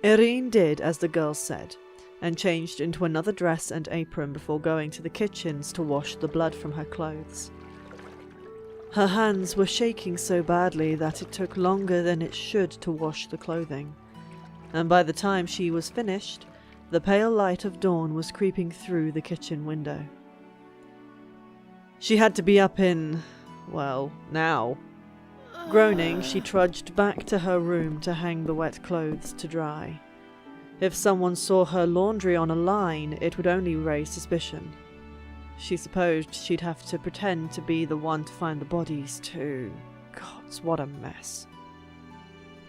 Irene did as the girl said, and changed into another dress and apron before going to the kitchens to wash the blood from her clothes. Her hands were shaking so badly that it took longer than it should to wash the clothing, and by the time she was finished, the pale light of dawn was creeping through the kitchen window. She had to be up in, well, now. Groaning, she trudged back to her room to hang the wet clothes to dry. If someone saw her laundry on a line, it would only raise suspicion. She supposed she'd have to pretend to be the one to find the bodies too. Gods, what a mess.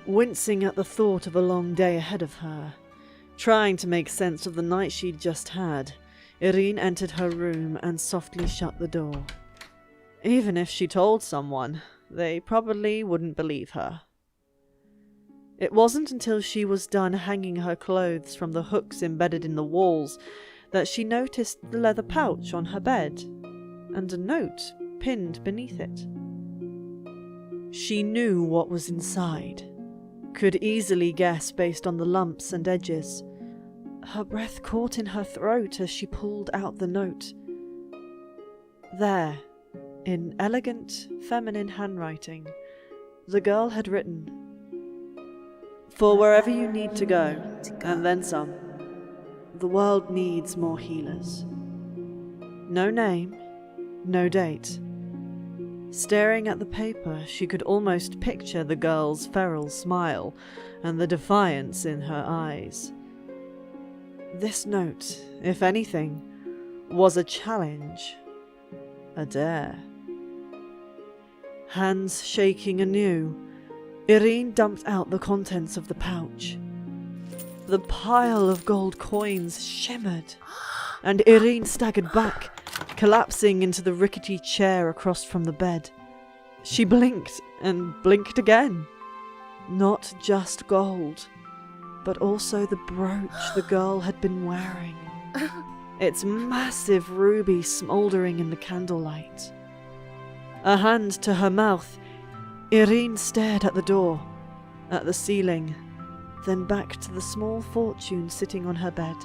Wincing at the thought of a long day ahead of her, trying to make sense of the night she'd just had, Irene entered her room and softly shut the door. Even if she told someone, they probably wouldn't believe her. It wasn't until she was done hanging her clothes from the hooks embedded in the walls that she noticed the leather pouch on her bed, and a note pinned beneath it. She knew what was inside, could easily guess based on the lumps and edges. Her breath caught in her throat as she pulled out the note. There, in elegant, feminine handwriting, the girl had written, "For wherever you need to go, and then some. The world needs more healers." No name, no date. Staring at the paper, she could almost picture the girl's feral smile and the defiance in her eyes. This note, if anything, was a challenge, a dare. Hands shaking anew, Irene dumped out the contents of the pouch. The pile of gold coins shimmered, and Irene staggered back, collapsing into the rickety chair across from the bed. She blinked and blinked again. Not just gold, but also the brooch the girl had been wearing. Its massive ruby smouldering in the candlelight. A hand to her mouth, Irene stared at the door, at the ceiling, then back to the small fortune sitting on her bed.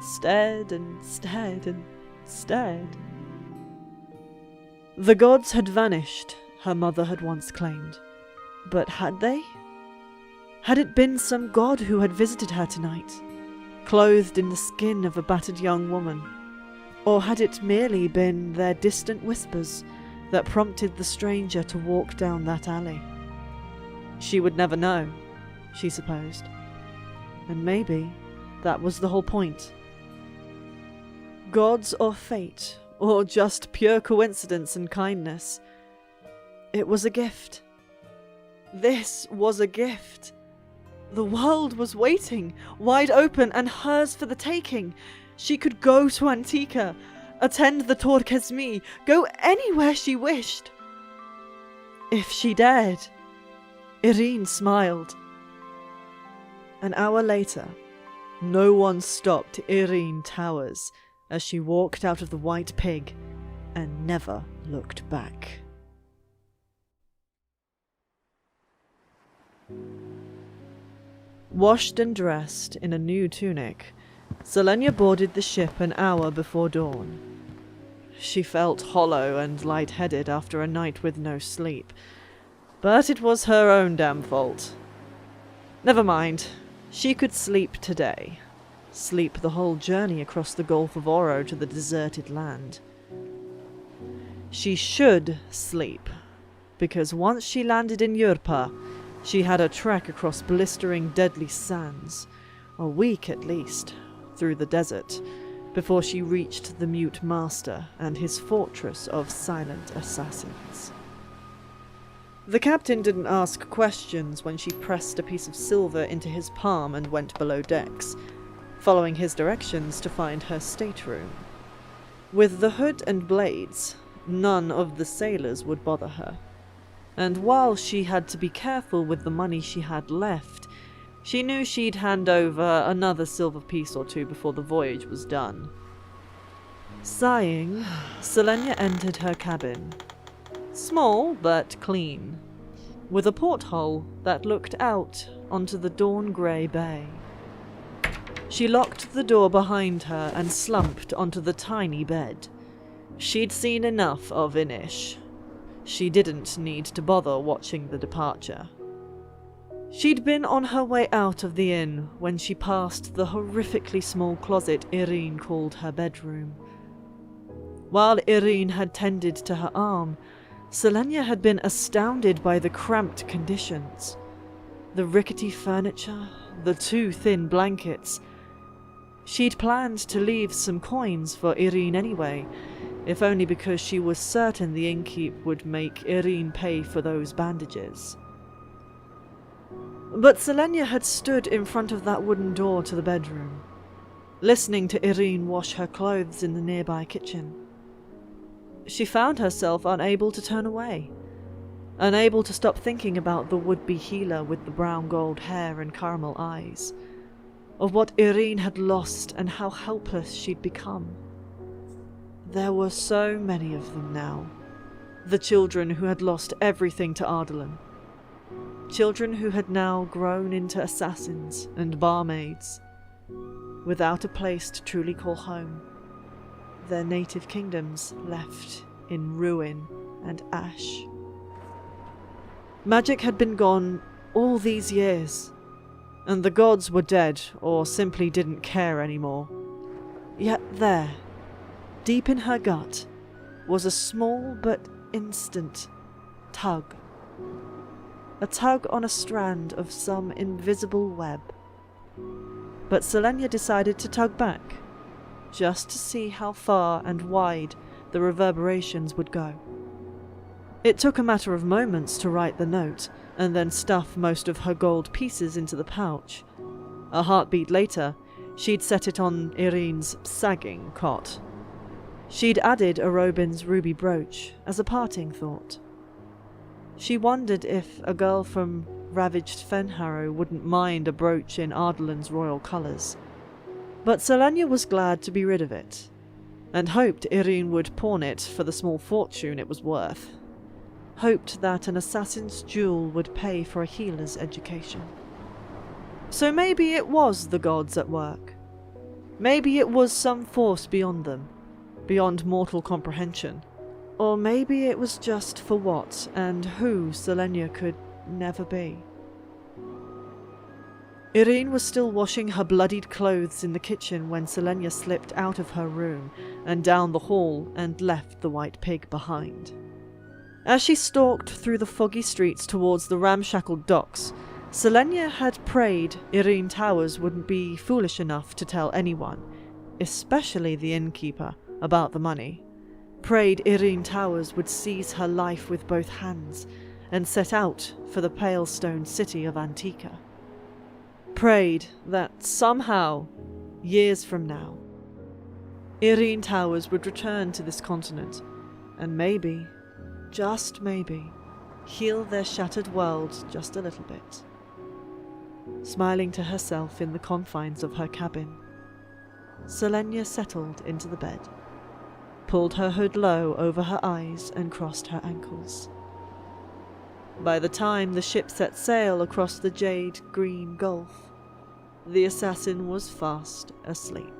Stared and stared and stared. The gods had vanished, her mother had once claimed. But had they? Had it been some god who had visited her tonight, clothed in the skin of a battered young woman? Or had it merely been their distant whispers that prompted the stranger to walk down that alley? She would never know, she supposed. And maybe that was the whole point. Gods or fate, or just pure coincidence and kindness. It was a gift. This was a gift. The world was waiting, wide open and hers for the taking. She could go to Antica, attend the Tour Kesmi, go anywhere she wished. If she dared. Irene smiled. An hour later, no one stopped Irene Towers as she walked out of the White Pig and never looked back. Washed and dressed in a new tunic, Celaena boarded the ship an hour before dawn. She felt hollow and lightheaded after a night with no sleep, but it was her own damn fault. Never mind, she could sleep today. Sleep the whole journey across the Gulf of Oro to the deserted land. She should sleep, because once she landed in Yurpa, she had a trek across blistering deadly sands, a week at least, through the desert, before she reached the Mute Master and his fortress of silent assassins. The captain didn't ask questions when she pressed a piece of silver into his palm and went below decks, following his directions to find her stateroom. With the hood and blades, none of the sailors would bother her. And while she had to be careful with the money she had left, she knew she'd hand over another silver piece or two before the voyage was done. Sighing, Celaena entered her cabin. Small but clean, with a porthole that looked out onto the dawn-grey bay. She locked the door behind her and slumped onto the tiny bed. She'd seen enough of Inish. She didn't need to bother watching the departure. She'd been on her way out of the inn when she passed the horrifically small closet Irene called her bedroom. While Irene had tended to her arm, Celaena had been astounded by the cramped conditions. The rickety furniture, the too thin blankets. She'd planned to leave some coins for Irene anyway, if only because she was certain the innkeep would make Irene pay for those bandages. But Celaena had stood in front of that wooden door to the bedroom, listening to Irene wash her clothes in the nearby kitchen. She found herself unable to turn away, unable to stop thinking about the would-be healer with the brown gold hair and caramel eyes, of what Irene had lost and how helpless she'd become. There were so many of them now, the children who had lost everything to Ardalan, children who had now grown into assassins and barmaids, without a place to truly call home, their native kingdoms left in ruin and ash. Magic had been gone all these years, and the gods were dead or simply didn't care anymore. Yet there, deep in her gut, was a small but instant tug. A tug on a strand of some invisible web. But Celaena decided to tug back, just to see how far and wide the reverberations would go. It took a matter of moments to write the note, and then stuff most of her gold pieces into the pouch. A heartbeat later, she'd set it on Irene's sagging cot. She'd added Arobin's ruby brooch as a parting thought. She wondered if a girl from ravaged Fenharrow wouldn't mind a brooch in Ardalan's royal colours. But Celaena was glad to be rid of it, and hoped Irene would pawn it for the small fortune it was worth. Hoped that an assassin's jewel would pay for a healer's education. So maybe it was the gods at work. Maybe it was some force beyond them, beyond mortal comprehension. Or maybe it was just for what and who Celaena could never be. Irene was still washing her bloodied clothes in the kitchen when Celaena slipped out of her room and down the hall and left the white pig behind. As she stalked through the foggy streets towards the ramshackle docks, Celaena had prayed Irene Towers wouldn't be foolish enough to tell anyone, especially the innkeeper, about the money. Prayed Irene Towers would seize her life with both hands and set out for the pale stone city of Antica. Prayed that somehow, years from now, Irene Towers would return to this continent and maybe, just maybe, heal their shattered world just a little bit. Smiling to herself in the confines of her cabin, Celaena settled into the bed, pulled her hood low over her eyes and crossed her ankles. By the time the ship set sail across the jade-green gulf, the assassin was fast asleep.